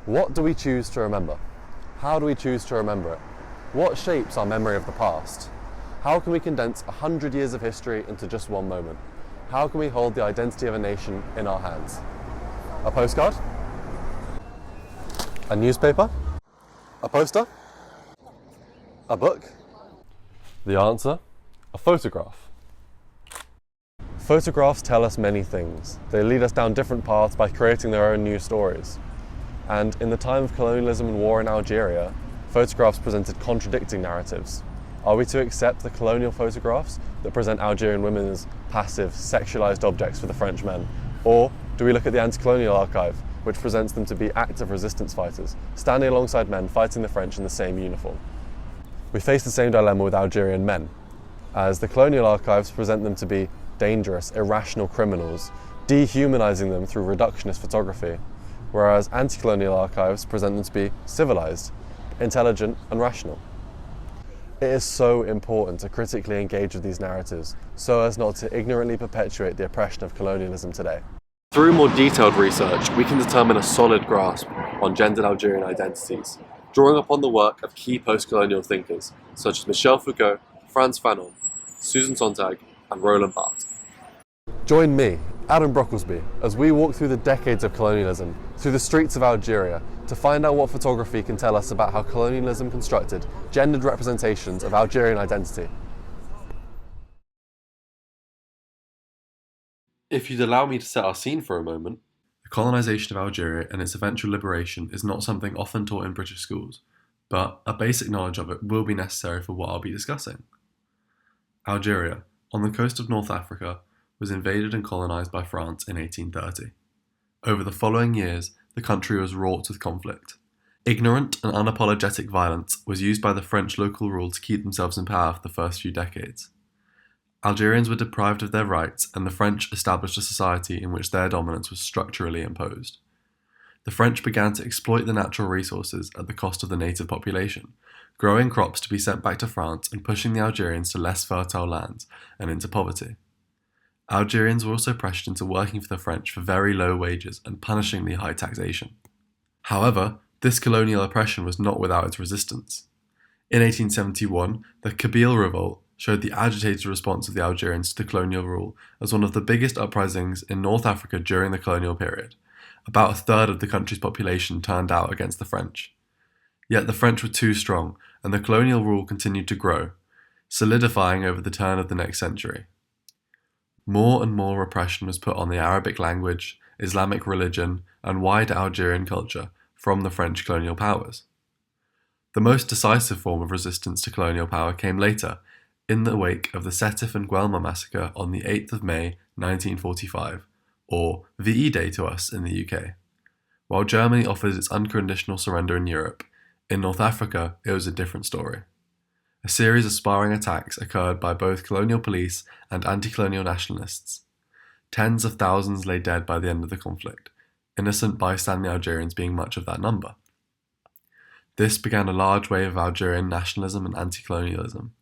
What do we choose to remember? How do we choose to remember it? What shapes our memory of the past? How can we condense 100 years of history into just one moment? How can we hold the identity of a nation in our hands? A postcard? A newspaper? A poster? A book? The answer? A photograph. Photographs tell us many things. They lead us down different paths by creating their own new stories. And in the time of colonialism and war in Algeria, photographs presented contradicting narratives. Are we to accept the colonial photographs that present Algerian women as passive, sexualized objects for the French men? Or do we look at the anti-colonial archive, which presents them to be active resistance fighters, standing alongside men fighting the French in the same uniform? We face the same dilemma with Algerian men, as the colonial archives present them to be dangerous, irrational criminals, dehumanizing them through reductionist photography, whereas anti-colonial archives present them to be civilized, intelligent and rational. It is so important to critically engage with these narratives so as not to ignorantly perpetuate the oppression of colonialism today. Through more detailed research, we can determine a solid grasp on gendered Algerian identities, drawing upon the work of key post-colonial thinkers such as Michel Foucault, Frantz Fanon, Susan Sontag and Roland Barthes. Join me, Adam Brocklesby, as we walk through the decades of colonialism, through the streets of Algeria, to find out what photography can tell us about how colonialism constructed gendered representations of Algerian identity. If you'd allow me to set our scene for a moment, the colonisation of Algeria and its eventual liberation is not something often taught in British schools, but a basic knowledge of it will be necessary for what I'll be discussing. Algeria, on the coast of North Africa, was invaded and colonised by France in 1830. Over the following years, the country was wrought with conflict. Ignorant and unapologetic violence was used by the French local rule to keep themselves in power for the first few decades. Algerians were deprived of their rights, and the French established a society in which their dominance was structurally imposed. The French began to exploit the natural resources at the cost of the native population, growing crops to be sent back to France and pushing the Algerians to less fertile lands and into poverty. Algerians were also pressured into working for the French for very low wages and punishingly high taxation. However, this colonial oppression was not without its resistance. In 1871, the Kabyle Revolt showed the agitated response of the Algerians to the colonial rule as one of the biggest uprisings in North Africa during the colonial period. About a third of the country's population turned out against the French. Yet the French were too strong, and the colonial rule continued to grow, solidifying over the turn of the next century. More and more repression was put on the Arabic language, Islamic religion, and wider Algerian culture from the French colonial powers. The most decisive form of resistance to colonial power came later, in the wake of the Sétif and Guelma massacre on the 8th of May 1945, or VE Day to us in the UK. While Germany offers its unconditional surrender in Europe, in North Africa it was a different story. A series of sparring attacks occurred by both colonial police and anti-colonial nationalists. Tens of thousands lay dead by the end of the conflict, innocent bystanding Algerians being much of that number. This began a large wave of Algerian nationalism and anti-colonialism.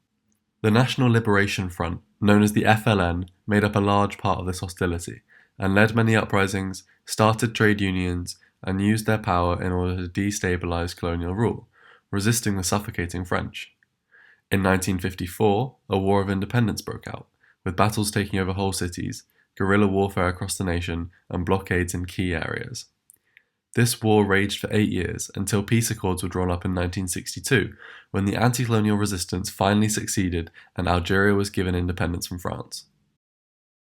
The National Liberation Front, known as the FLN, made up a large part of this hostility, and led many uprisings, started trade unions, and used their power in order to destabilize colonial rule, resisting the suffocating French. In 1954, a war of independence broke out, with battles taking over whole cities, guerrilla warfare across the nation, and blockades in key areas. This war raged for 8 years, until peace accords were drawn up in 1962, when the anti-colonial resistance finally succeeded and Algeria was given independence from France.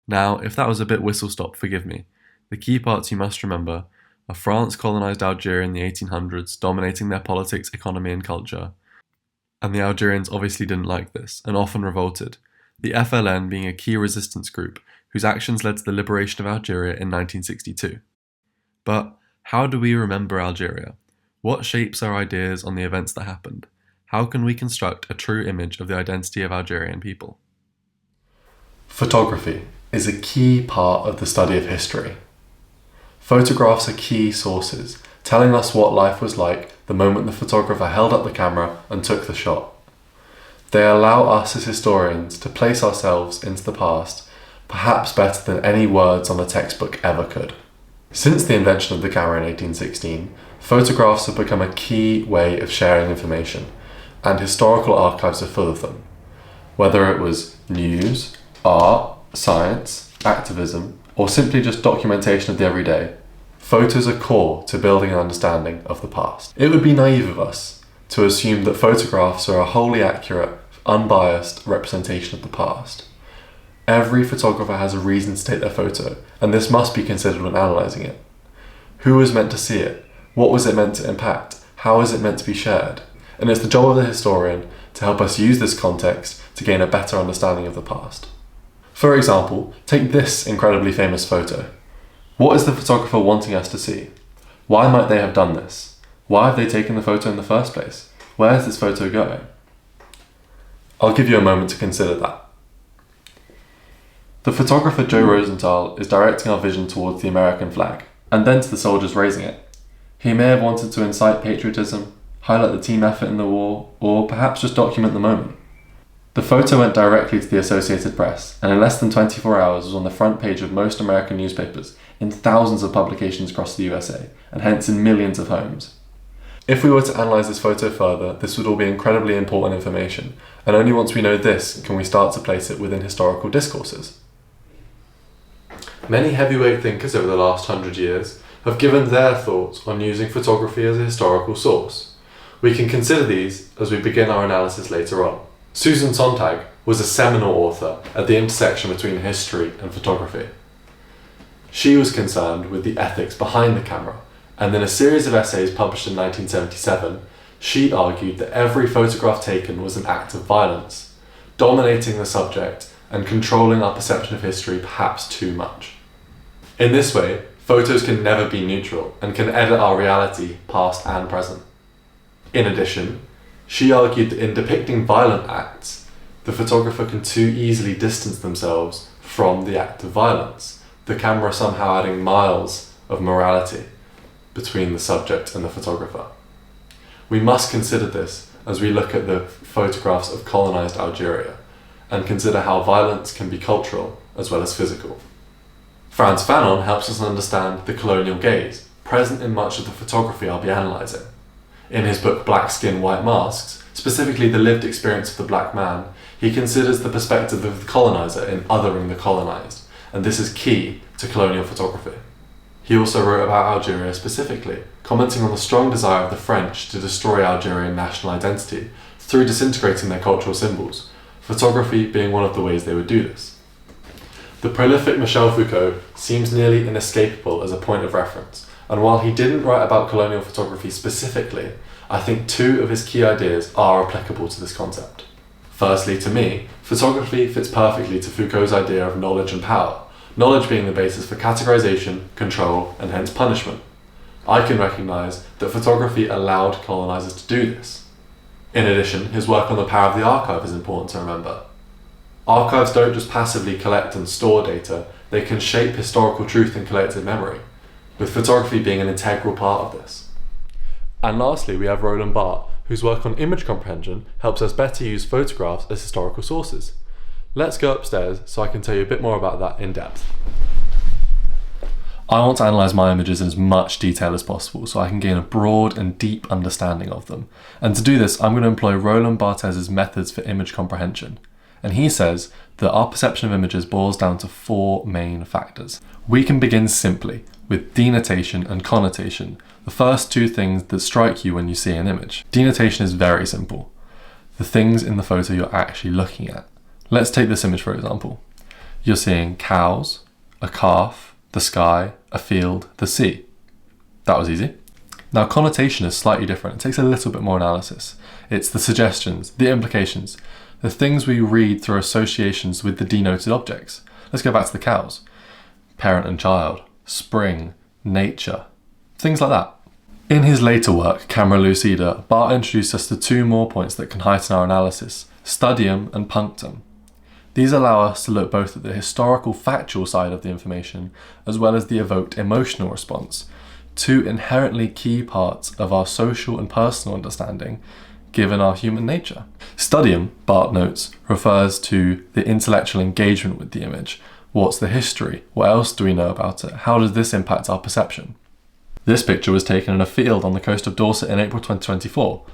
Now, if that was a bit whistle-stop, forgive me. The key parts you must remember are France colonised Algeria in the 1800s, dominating their politics, economy and culture. And the Algerians obviously didn't like this, and often revolted, the FLN being a key resistance group whose actions led to the liberation of Algeria in 1962. But how do we remember Algeria? What shapes our ideas on the events that happened? How can we construct a true image of the identity of Algerian people? Photography is a key part of the study of history. Photographs are key sources, telling us what life was like the moment the photographer held up the camera and took the shot. They allow us as historians to place ourselves into the past, perhaps better than any words on a textbook ever could. Since the invention of the camera in 1816, photographs have become a key way of sharing information, and historical archives are full of them. Whether it was news, art, science, activism, or simply just documentation of the everyday, photos are core to building an understanding of the past. It would be naive of us to assume that photographs are a wholly accurate, unbiased representation of the past. Every photographer has a reason to take their photo, and this must be considered when analysing it. Who was meant to see it? What was it meant to impact? How is it meant to be shared? And it's the job of the historian to help us use this context to gain a better understanding of the past. For example, take this incredibly famous photo. What is the photographer wanting us to see? Why might they have done this? Why have they taken the photo in the first place? Where is this photo going? I'll give you a moment to consider that. The photographer Joe Rosenthal is directing our vision towards the American flag, and then to the soldiers raising it. He may have wanted to incite patriotism, highlight the team effort in the war, or perhaps just document the moment. The photo went directly to the Associated Press, and in less than 24 hours was on the front page of most American newspapers, in thousands of publications across the USA, and hence in millions of homes. If we were to analyse this photo further, this would all be incredibly important information, and only once we know this can we start to place it within historical discourses. Many heavyweight thinkers over the last 100 years have given their thoughts on using photography as a historical source. We can consider these as we begin our analysis later on. Susan Sontag was a seminal author at the intersection between history and photography. She was concerned with the ethics behind the camera, and in a series of essays published in 1977, she argued that every photograph taken was an act of violence, dominating the subject and controlling our perception of history perhaps too much. In this way, photos can never be neutral and can edit our reality, past and present. In addition, she argued that in depicting violent acts, the photographer can too easily distance themselves from the act of violence, the camera somehow adding miles of morality between the subject and the photographer. We must consider this as we look at the photographs of colonised Algeria and consider how violence can be cultural as well as physical. Frantz Fanon helps us understand the colonial gaze, present in much of the photography I'll be analysing. In his book Black Skin, White Masks, specifically the lived experience of the black man, he considers the perspective of the coloniser in othering the colonised, and this is key to colonial photography. He also wrote about Algeria specifically, commenting on the strong desire of the French to destroy Algerian national identity through disintegrating their cultural symbols, photography being one of the ways they would do this. The prolific Michel Foucault seems nearly inescapable as a point of reference, and while he didn't write about colonial photography specifically, I think two of his key ideas are applicable to this concept. Firstly, to me, photography fits perfectly to Foucault's idea of knowledge and power, knowledge being the basis for categorization, control, and hence punishment. I can recognise that photography allowed colonisers to do this. In addition, his work on the power of the archive is important to remember. Archives don't just passively collect and store data, they can shape historical truth and collective memory, with photography being an integral part of this. And lastly, we have Roland Barthes, whose work on image comprehension helps us better use photographs as historical sources. Let's go upstairs so I can tell you a bit more about that in depth. I want to analyse my images in as much detail as possible so I can gain a broad and deep understanding of them. And to do this, I'm going to employ Roland Barthes's methods for image comprehension. And he says that our perception of images boils down to four main factors. We can begin simply with denotation and connotation, the first two things that strike you when you see an image. Denotation is very simple. The things in the photo you're actually looking at. Let's take this image for example. You're seeing cows, a calf, the sky, a field, the sea. That was easy. Now connotation is slightly different. It takes a little bit more analysis. It's the suggestions, the implications, the things we read through associations with the denoted objects. Let's go back to the cows. Parent and child, spring, nature, things like that. In his later work, Camera Lucida, Barthes introduced us to two more points that can heighten our analysis, studium and punctum. These allow us to look both at the historical factual side of the information as well as the evoked emotional response, two inherently key parts of our social and personal understanding given our human nature. Studium, Barthes notes, refers to the intellectual engagement with the image, What's the history? What else do we know about it? How does this impact our perception? This picture was taken in a field on the coast of Dorset in April 2024.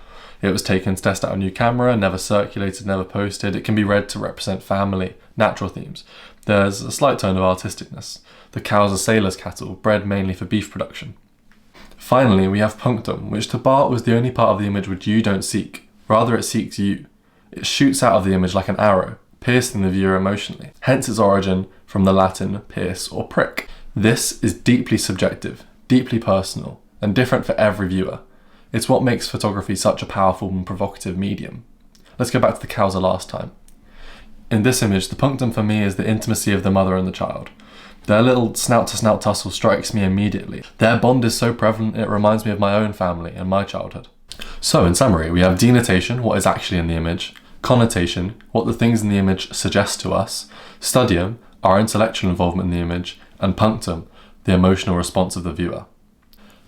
It was taken to test out a new camera, never circulated, never posted. It can be read to represent family, natural themes. There's a slight tone of artisticness. The cows are sailors' cattle, bred mainly for beef production. Finally, we have punctum, which to Bart was the only part of the image which you don't seek. Rather, it seeks you. It shoots out of the image like an arrow, piercing the viewer emotionally. Hence its origin from the Latin pierce or prick. This is deeply subjective, deeply personal, and different for every viewer. It's what makes photography such a powerful and provocative medium. Let's go back to the cowser last time. In this image, the punctum for me is the intimacy of the mother and the child. Their little snout-to-snout tussle strikes me immediately. Their bond is so prevalent it reminds me of my own family and my childhood. So in summary, we have denotation, what is actually in the image, connotation, what the things in the image suggest to us, studium, our intellectual involvement in the image, and punctum, the emotional response of the viewer.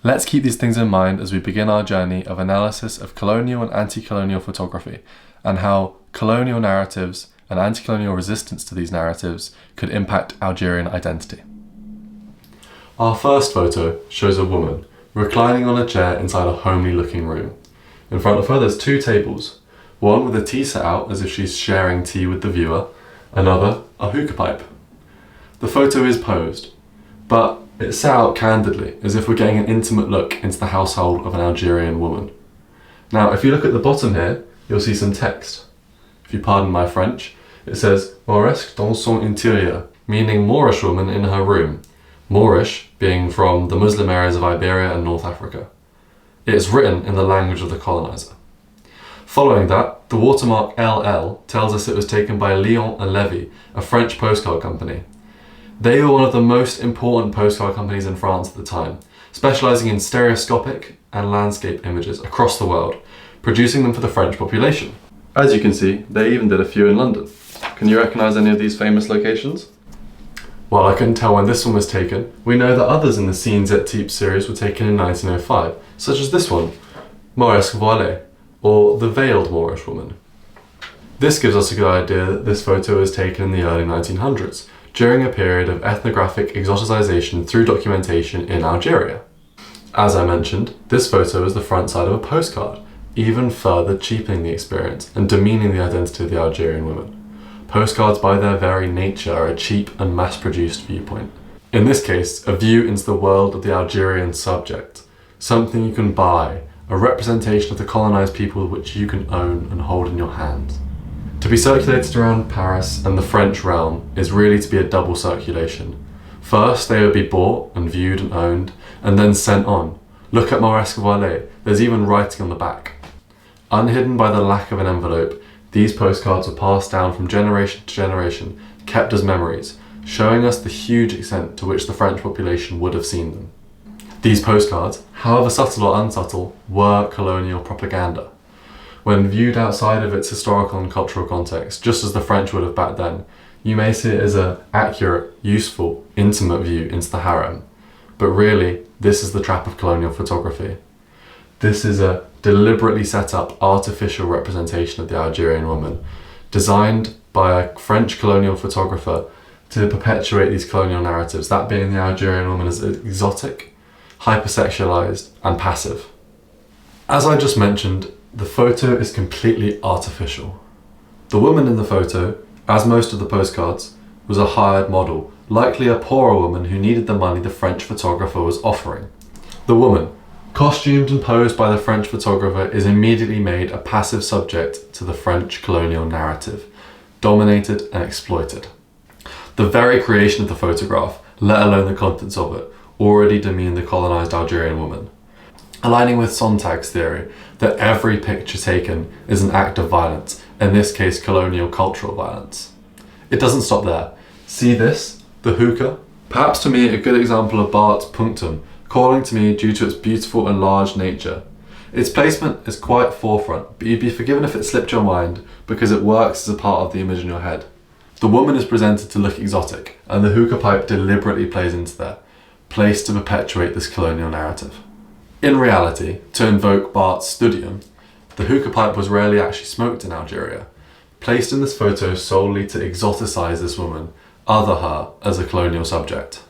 Let's keep these things in mind as we begin our journey of analysis of colonial and anti-colonial photography, and how colonial narratives and anti-colonial resistance to these narratives could impact Algerian identity. Our first photo shows a woman reclining on a chair inside a homely looking room. In front of her there's two tables, one with a tea set out as if she's sharing tea with the viewer, another a hookah pipe. The photo is posed, but it's set out candidly as if we're getting an intimate look into the household of an Algerian woman. Now if you look at the bottom here, you'll see some text. If you pardon my French, it says Mauresque dans son intérieur, meaning Moorish woman in her room. Moorish being from the Muslim areas of Iberia and North Africa. It's written in the language of the colonizer. Following that, the watermark LL tells us it was taken by Leon and Levy, a French postcard company. They were one of the most important postcard companies in France at the time, specialising in stereoscopic and landscape images across the world, producing them for the French population. As you can see, they even did a few in London. Can you recognise any of these famous locations? While I couldn't tell when this one was taken, we know that others in the Scenes et Types series were taken in 1905, such as this one, Mauresque Voilée, or the Veiled Moorish Woman. This gives us a good idea that this photo was taken in the early 1900s, during a period of ethnographic exoticization through documentation in Algeria. As I mentioned, this photo is the front side of a postcard, even further cheapening the experience and demeaning the identity of the Algerian woman. Postcards by their very nature are a cheap and mass-produced viewpoint. In this case, a view into the world of the Algerian subject, something you can buy, a representation of the colonized people which you can own and hold in your hands. To be circulated around Paris and the French realm is really to be a double circulation. First, they would be bought and viewed and owned, and then sent on. Look at Mauresque Voilée, there's even writing on the back. Unhidden by the lack of an envelope, these postcards were passed down from generation to generation, kept as memories, showing us the huge extent to which the French population would have seen them. These postcards, however subtle or unsubtle, were colonial propaganda. When viewed outside of its historical and cultural context, just as the French would have back then, you may see it as an accurate, useful, intimate view into the harem. But really, this is the trap of colonial photography. This is a deliberately set up artificial representation of the Algerian woman, designed by a French colonial photographer to perpetuate these colonial narratives, that being the Algerian woman as exotic, hypersexualized, and passive. As I just mentioned, the photo is completely artificial. The woman in the photo, as most of the postcards, was a hired model, likely a poorer woman who needed the money the French photographer was offering. The woman, costumed and posed by the French photographer, is immediately made a passive subject to the French colonial narrative, dominated and exploited. The very creation of the photograph, let alone the contents of it, already demean the colonized Algerian woman. Aligning with Sontag's theory that every picture taken is an act of violence, in this case colonial cultural violence. It doesn't stop there. See this? The hookah? Perhaps to me a good example of Bart's punctum, calling to me due to its beautiful and large nature. Its placement is quite forefront, but you'd be forgiven if it slipped your mind because it works as a part of the image in your head. The woman is presented to look exotic, and the hookah pipe deliberately plays into there, placed to perpetuate this colonial narrative. In reality, to invoke Bart's studium, the hookah pipe was rarely actually smoked in Algeria, placed in this photo solely to exoticize this woman, other her as a colonial subject.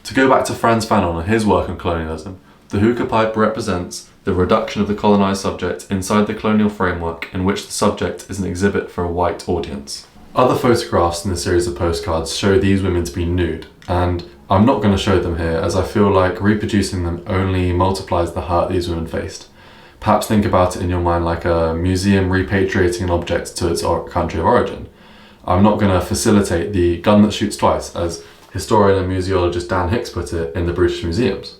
To go back to Frantz Fanon and his work on colonialism, the hookah pipe represents the reduction of the colonised subject inside the colonial framework in which the subject is an exhibit for a white audience. Other photographs in the series of postcards show these women to be nude, and I'm not going to show them here as I feel like reproducing them only multiplies the hurt these women faced. Perhaps think about it in your mind like a museum repatriating an object to its country of origin. I'm not going to facilitate the gun that shoots twice, as historian and museologist Dan Hicks put it in the British Museums.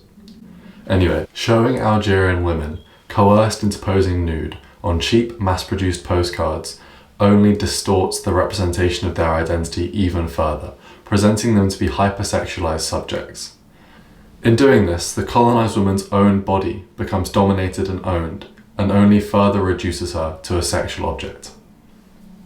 Anyway, showing Algerian women coerced into posing nude on cheap, mass-produced postcards only distorts the representation of their identity even further, presenting them to be hypersexualized subjects. In doing this, the colonized woman's own body becomes dominated and owned, and only further reduces her to a sexual object.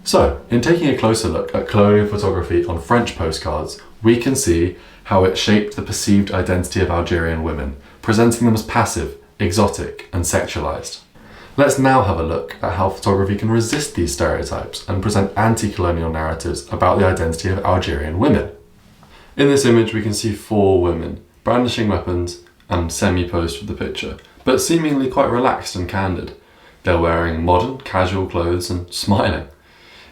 So, in taking a closer look at colonial photography on French postcards, we can see how it shaped the perceived identity of Algerian women, presenting them as passive, exotic, and sexualized. Let's now have a look at how photography can resist these stereotypes and present anti-colonial narratives about the identity of Algerian women. In this image we can see 4 women, brandishing weapons and semi-posed for the picture, but seemingly quite relaxed and candid. They're wearing modern, casual clothes and smiling.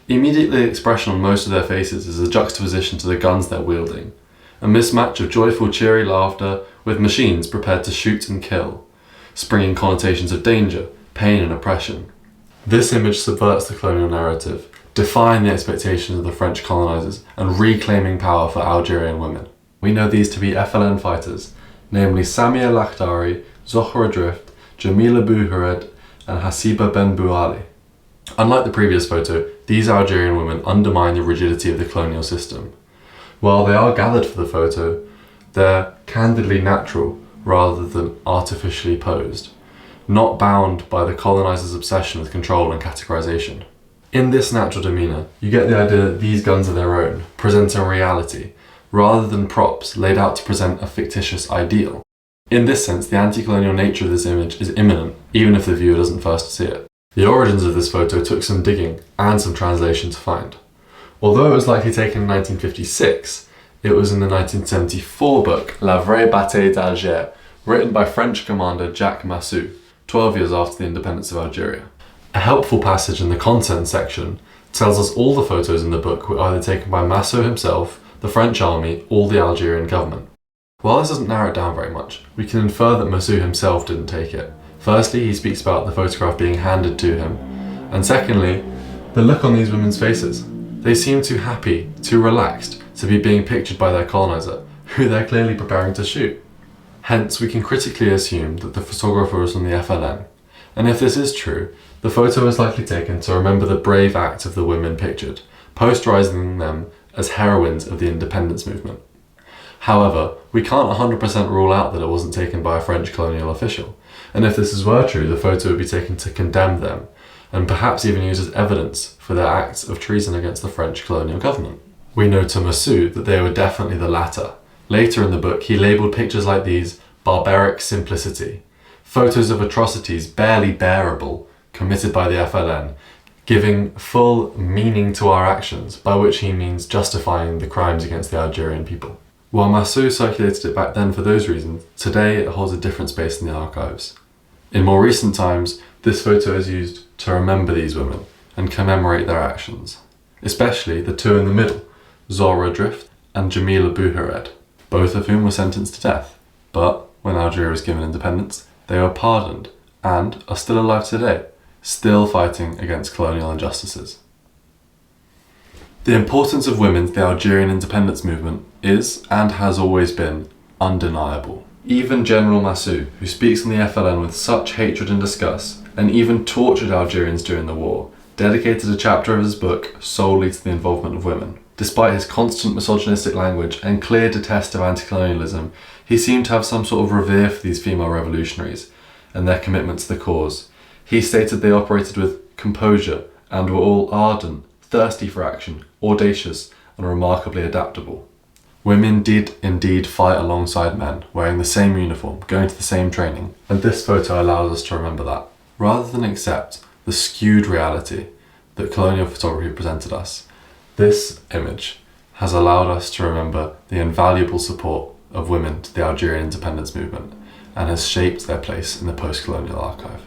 Immediately the expression on most of their faces is a juxtaposition to the guns they're wielding, a mismatch of joyful, cheery laughter with machines prepared to shoot and kill, springing connotations of danger, pain and oppression. This image subverts the colonial narrative, defying the expectations of the French colonizers and reclaiming power for Algerian women. We know these to be FLN fighters, namely Samia Lakhdari, Zohra Drift, Jamila Bouhared and Hasiba Ben Bouali. Unlike the previous photo, these Algerian women undermine the rigidity of the colonial system. While they are gathered for the photo, they're candidly natural rather than artificially posed, not bound by the colonizers' obsession with control and categorization. In this natural demeanor, you get the idea that these guns are their own, presenting reality, rather than props laid out to present a fictitious ideal. In this sense, the anti-colonial nature of this image is imminent, even if the viewer doesn't first see it. The origins of this photo took some digging and some translation to find. Although it was likely taken in 1956, it was in the 1974 book La Vraie Bataille d'Alger, written by French commander Jacques Massu, 12 years after the independence of Algeria. A helpful passage in the content section tells us all the photos in the book were either taken by Massu himself, the French army, or the Algerian government. While this doesn't narrow it down very much, we can infer that Massu himself didn't take it. Firstly, he speaks about the photograph being handed to him, and secondly, the look on these women's faces. They seem too happy, too relaxed, to be being pictured by their colonizer, who they're clearly preparing to shoot. Hence, we can critically assume that the photographer was from the FLN, and if this is true, the photo was likely taken to remember the brave act of the women pictured, posterizing them as heroines of the independence movement. However, we can't 100% rule out that it wasn't taken by a French colonial official, and if this were true, the photo would be taken to condemn them, and perhaps even used as evidence for their acts of treason against the French colonial government. We know to Massu that they were definitely the latter. Later in the book, he labelled pictures like these barbaric simplicity, photos of atrocities barely bearable committed by the FLN, giving full meaning to our actions, by which he means justifying the crimes against the Algerian people. While Massu circulated it back then for those reasons, today it holds a different space in the archives. In more recent times, this photo is used to remember these women and commemorate their actions, especially the 2 in the middle, Zohra Drift and Jamila Bouhared, both of whom were sentenced to death, but when Algeria was given independence, they were pardoned and are still alive today, still fighting against colonial injustices. The importance of women to the Algerian independence movement is, and has always been, undeniable. Even General Massu, who speaks on the FLN with such hatred and disgust, and even tortured Algerians during the war, dedicated a chapter of his book solely to the involvement of women. Despite his constant misogynistic language and clear detest of anti-colonialism, he seemed to have some sort of revere for these female revolutionaries and their commitment to the cause. He stated they operated with composure and were all ardent, thirsty for action, audacious, and remarkably adaptable. Women did indeed fight alongside men, wearing the same uniform, going to the same training, and this photo allows us to remember that. Rather than accept the skewed reality that colonial photography presented us, this image has allowed us to remember the invaluable support of women to the Algerian independence movement and has shaped their place in the post-colonial archive.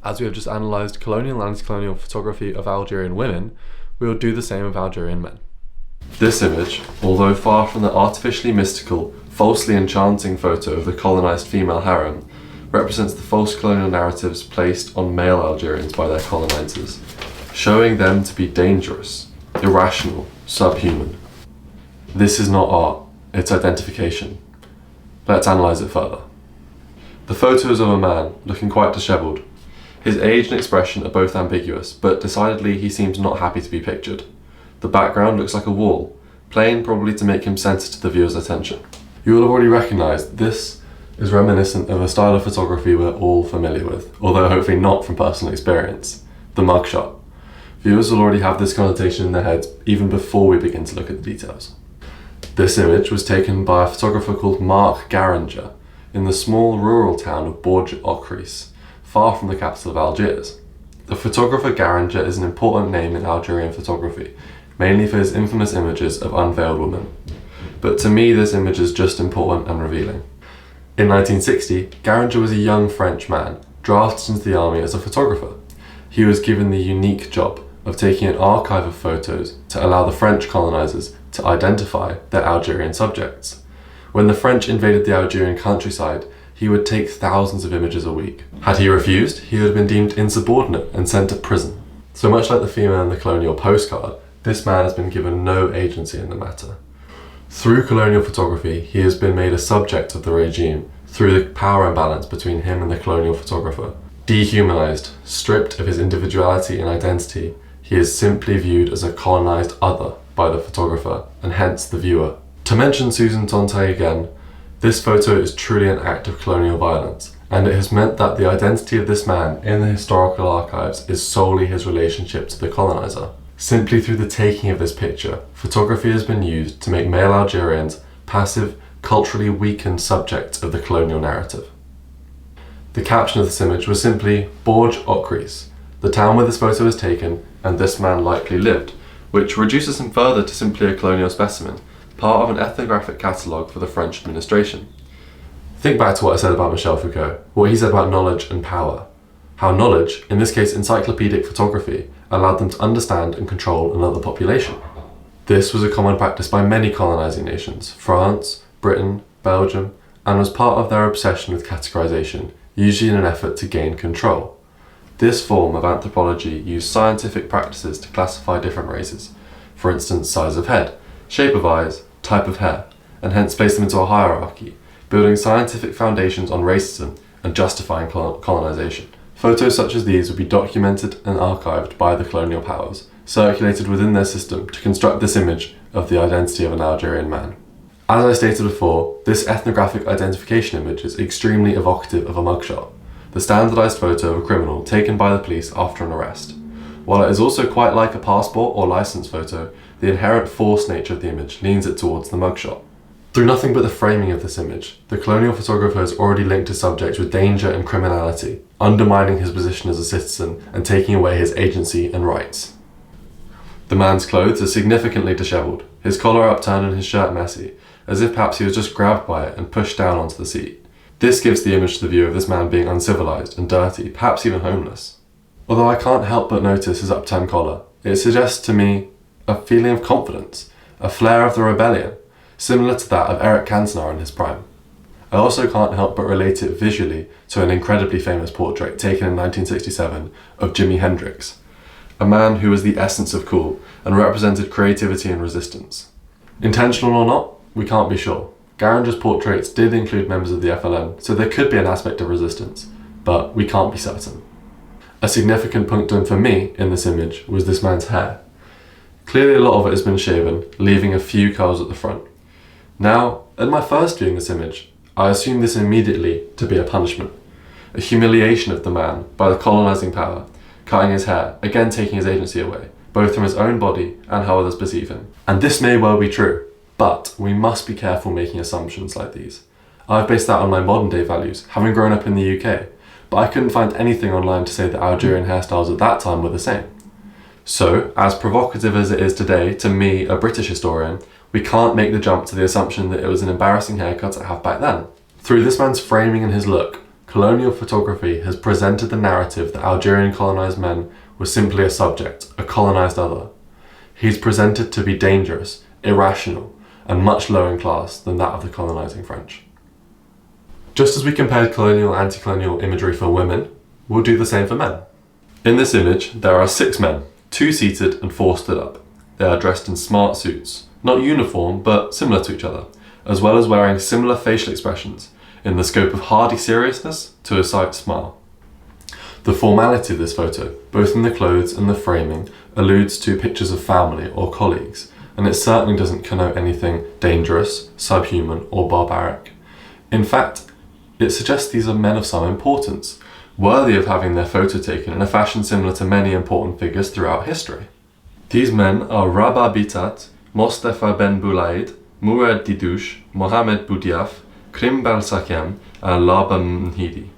As we have just analysed colonial and anti-colonial photography of Algerian women, we will do the same of Algerian men. This image, although far from the artificially mystical, falsely enchanting photo of the colonised female harem, represents the false colonial narratives placed on male Algerians by their colonisers, showing them to be dangerous, irrational, subhuman. This is not art, it's identification. Let's analyse it further. The photo is of a man looking quite dishevelled. His age and expression are both ambiguous, but decidedly he seems not happy to be pictured. The background looks like a wall, plain probably to make him centre to the viewer's attention. You will have already recognised this is reminiscent of a style of photography we're all familiar with, although hopefully not from personal experience, the mugshot. Viewers will already have this connotation in their heads even before we begin to look at the details. This image was taken by a photographer called Marc Garanger in the small rural town of Bourg-Ocris, far from the capital of Algiers. The photographer Garanger is an important name in Algerian photography, mainly for his infamous images of unveiled women. But to me this image is just important and revealing. In 1960, Garanger was a young French man, drafted into the army as a photographer. He was given the unique job of taking an archive of photos to allow the French colonisers to identify their Algerian subjects. When the French invaded the Algerian countryside, he would take thousands of images a week. Had he refused, he would have been deemed insubordinate and sent to prison. So much like the female in the colonial postcard, this man has been given no agency in the matter. Through colonial photography, he has been made a subject of the regime through the power imbalance between him and the colonial photographer. Dehumanized, stripped of his individuality and identity, he is simply viewed as a colonized other by the photographer, and hence the viewer. To mention Susan Sontag again, this photo is truly an act of colonial violence, and it has meant that the identity of this man in the historical archives is solely his relationship to the colonizer. Simply through the taking of this picture, photography has been used to make male Algerians passive, culturally weakened subjects of the colonial narrative. The caption of this image was simply Bourg-Ocris, the town where this photo was taken and this man likely lived, which reduces him further to simply a colonial specimen, part of an ethnographic catalogue for the French administration. Think back to what I said about Michel Foucault, what he said about knowledge and power. How knowledge, in this case encyclopedic photography, allowed them to understand and control another population. This was a common practice by many colonising nations, France, Britain, Belgium, and was part of their obsession with categorisation, usually in an effort to gain control. This form of anthropology used scientific practices to classify different races, for instance size of head, shape of eyes, type of hair, and hence place them into a hierarchy, building scientific foundations on racism and justifying colonisation. Photos such as these would be documented and archived by the colonial powers, circulated within their system to construct this image of the identity of an Algerian man. As I stated before, this ethnographic identification image is extremely evocative of a mugshot, the standardised photo of a criminal taken by the police after an arrest. While it is also quite like a passport or licence photo, the inherent forced nature of the image leans it towards the mugshot. Through nothing but the framing of this image, the colonial photographer has already linked his subject with danger and criminality, undermining his position as a citizen and taking away his agency and rights. The man's clothes are significantly dishevelled, his collar upturned and his shirt messy, as if perhaps he was just grabbed by it and pushed down onto the seat. This gives the image to the viewer of this man being uncivilised and dirty, perhaps even homeless. Although I can't help but notice his upturned collar, it suggests to me a feeling of confidence, a flair of the rebellion, similar to that of Eric Cantona in his prime. I also can't help but relate it visually to an incredibly famous portrait taken in 1967 of Jimi Hendrix, a man who was the essence of cool and represented creativity and resistance. Intentional or not, we can't be sure. Garanger's portraits did include members of the FLN, so there could be an aspect of resistance, but we can't be certain. A significant punctum for me in this image was this man's hair. Clearly a lot of it has been shaven, leaving a few curls at the front. Now, at my first viewing this image, I assumed this immediately to be a punishment, a humiliation of the man by the colonising power, cutting his hair, again taking his agency away, both from his own body and how others perceive him. And this may well be true, but we must be careful making assumptions like these. I've based that on my modern day values, having grown up in the UK, but I couldn't find anything online to say that Algerian hairstyles at that time were the same. So, as provocative as it is today to me, a British historian, we can't make the jump to the assumption that it was an embarrassing haircut to have back then. Through this man's framing and his look, colonial photography has presented the narrative that Algerian colonised men were simply a subject, a colonised other. He's presented to be dangerous, irrational, and much lower in class than that of the colonising French. Just as we compared colonial and anti-colonial imagery for women, we'll do the same for men. In this image, there are 6 men, 2 seated and 4 stood up. They are dressed in smart suits, not uniform, but similar to each other, as well as wearing similar facial expressions, in the scope of hardy seriousness to a slight smile. The formality of this photo, both in the clothes and the framing, alludes to pictures of family or colleagues, and it certainly doesn't connote anything dangerous, subhuman, or barbaric. In fact, it suggests these are men of some importance, worthy of having their photo taken in a fashion similar to many important figures throughout history. These men are Rabah Bitat, Mostafa Ben Boulaid, Murad Didouche, Mohamed Boudiaf, Krim Balsakem, and Laba Mnhidi.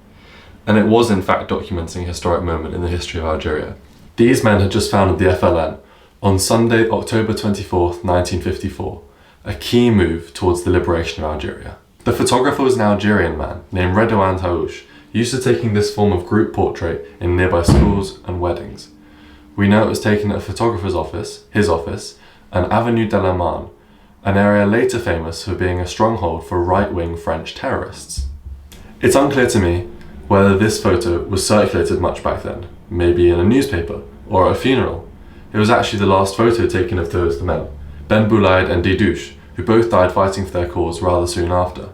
And it was in fact documenting a historic moment in the history of Algeria. These men had just founded the FLN on Sunday, October 24th, 1954, a key move towards the liberation of Algeria. The photographer was an Algerian man named Redouane Taouche, used to taking this form of group portrait in nearby schools and weddings. We know it was taken at a photographer's office, his office, and Avenue de la Marne, an area later famous for being a stronghold for right-wing French terrorists. It's unclear to me whether this photo was circulated much back then, maybe in a newspaper or at a funeral. It was actually the last photo taken of the men, Ben Boulaid and Didouche, who both died fighting for their cause rather soon after.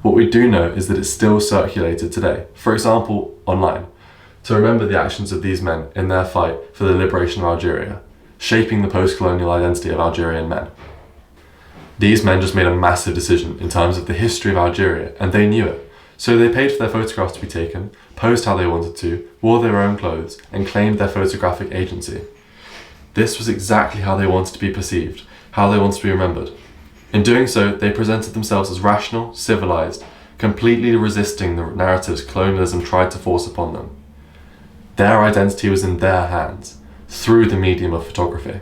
What we do know is that it's still circulated today, for example, online, to remember the actions of these men in their fight for the liberation of Algeria, shaping the post-colonial identity of Algerian men. These men just made a massive decision in terms of the history of Algeria, and they knew it. So they paid for their photographs to be taken, posed how they wanted to, wore their own clothes, and claimed their photographic agency. This was exactly how they wanted to be perceived, how they wanted to be remembered. In doing so, they presented themselves as rational, civilized, completely resisting the narratives colonialism tried to force upon them. Their identity was in their hands, through the medium of photography.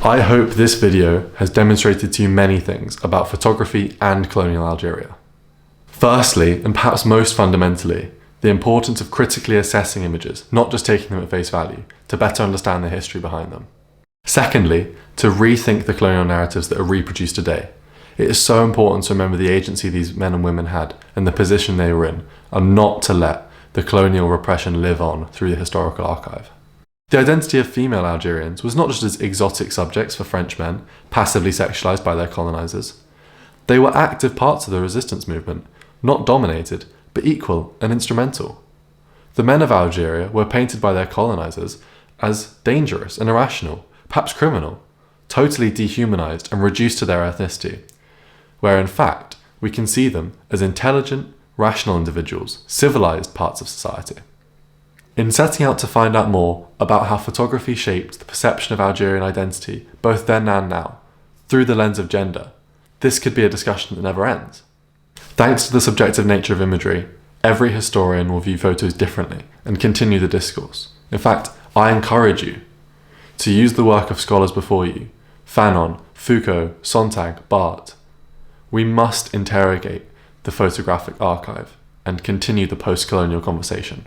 I hope this video has demonstrated to you many things about photography and colonial Algeria. Firstly, and perhaps most fundamentally, the importance of critically assessing images, not just taking them at face value, to better understand the history behind them. Secondly, to rethink the colonial narratives that are reproduced today. It is so important to remember the agency these men and women had and the position they were in, and not to let the colonial repression live on through the historical archive. The identity of female Algerians was not just as exotic subjects for French men, passively sexualized by their colonizers. They were active parts of the resistance movement, not dominated, but equal and instrumental. The men of Algeria were painted by their colonizers as dangerous and irrational, perhaps criminal, totally dehumanized and reduced to their ethnicity, where in fact we can see them as intelligent, rational individuals, civilized parts of society. In setting out to find out more about how photography shaped the perception of Algerian identity, both then and now, through the lens of gender, this could be a discussion that never ends. Thanks to the subjective nature of imagery, every historian will view photos differently and continue the discourse. In fact, I encourage you to use the work of scholars before you, Fanon, Foucault, Sontag, Barthes. We must interrogate the photographic archive and continue the post-colonial conversation.